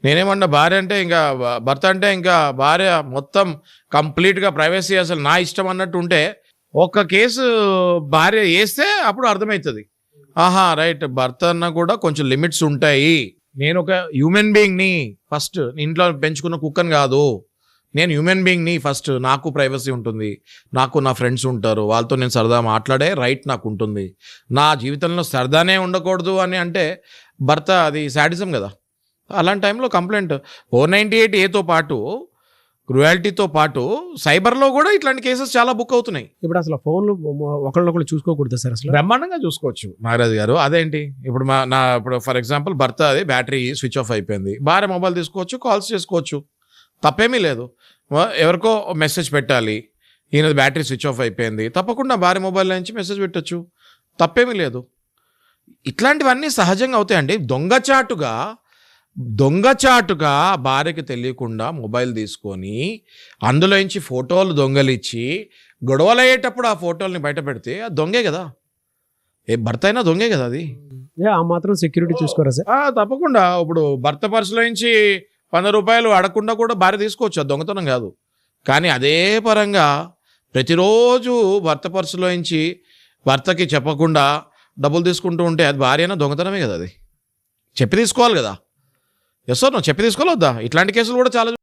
నేనేమన్నా భార్య అంటే ఇంకా భర్త అంటే ఇంకా భార్య మొత్తం కంప్లీట్గా ప్రైవసీ అసలు నా ఇష్టం అన్నట్టు ఉంటే ఒక్క కేసు భార్య వేస్తే అప్పుడు అర్థమవుతుంది. ఆహా రైట్, భర్త అన్న కూడా కొంచెం లిమిట్స్ ఉంటాయి. నేను ఒక హ్యూమన్ బీయింగ్ని, ఫస్ట్ ఇంట్లో పెంచుకున్న కుక్కని కాదు, నేను హ్యూమన్ బీయింగ్ని. ఫస్ట్ నాకు ప్రైవసీ ఉంటుంది, నాకు నా ఫ్రెండ్స్ ఉంటారు, వాళ్ళతో నేను సరదా మాట్లాడే రైట్ నాకు ఉంటుంది. నా జీవితంలో సరదానే ఉండకూడదు అని అంటే భర్త అది శాడిజం కదా. అలాంటి టైంలో కంప్లైంట్ 498A పాటు క్రుయాలిటీతో పాటు సైబర్లో కూడా ఇట్లాంటి కేసెస్ చాలా బుక్ అవుతున్నాయి. ఇప్పుడు అసలు ఫోన్లు ఒకళ్ళొకళ్ళు చూసుకోకూడదు సార్, అసలు బ్రహ్మాండంగా చూసుకోవచ్చు నాగరాజు గారు. అదేంటి ఇప్పుడు ఇప్పుడు ఫర్ ఎగ్జాంపుల్ భర్త అది బ్యాటరీ స్విచ్ ఆఫ్ అయిపోయింది, భార్య మొబైల్ తీసుకోవచ్చు, కాల్స్ చేసుకోవచ్చు, తప్పేమీ లేదు. ఎవరికో మెసేజ్ పెట్టాలి, ఈయనది బ్యాటరీ స్విచ్ ఆఫ్ అయిపోయింది, తప్పకుండా భార్య మొబైల్ నుంచి మెసేజ్ పెట్టచ్చు, తప్పేమీ లేదు. ఇట్లాంటివన్నీ సహజంగా అవుతాయండి. దొంగచాటుగా భార్యకి తెలియకుండా మొబైల్ తీసుకొని అందులోంచి ఫోటోలు దొంగలిచ్చి గొడవలు అయ్యేటప్పుడు ఆ ఫోటోల్ని బయట పెడితే అది దొంగే కదా. ఏ భర్త అయినా దొంగే కదా అది. ఆ మాత్రం సెక్యూరిటీ చూసుకోరా సార్? తప్పకుండా. ఇప్పుడు భర్త పర్సులో నుంచి 100 రూపాయలు అడగకుండా కూడా భార్య తీసుకోవచ్చు, అది దొంగతనం కాదు. కానీ అదే పరంగా ప్రతిరోజు భర్త పర్సులో నుంచి భర్తకి చెప్పకుండా డబ్బులు తీసుకుంటూ ఉంటే అది భార్య అయినా దొంగతనమే కదా. అది చెప్పి తీసుకోవాలి కదా. ఎస్ సార్, నువ్వు చెప్పి తీసుకోవాలొద్దా? ఇట్లాంటి కేసులు కూడా చాలా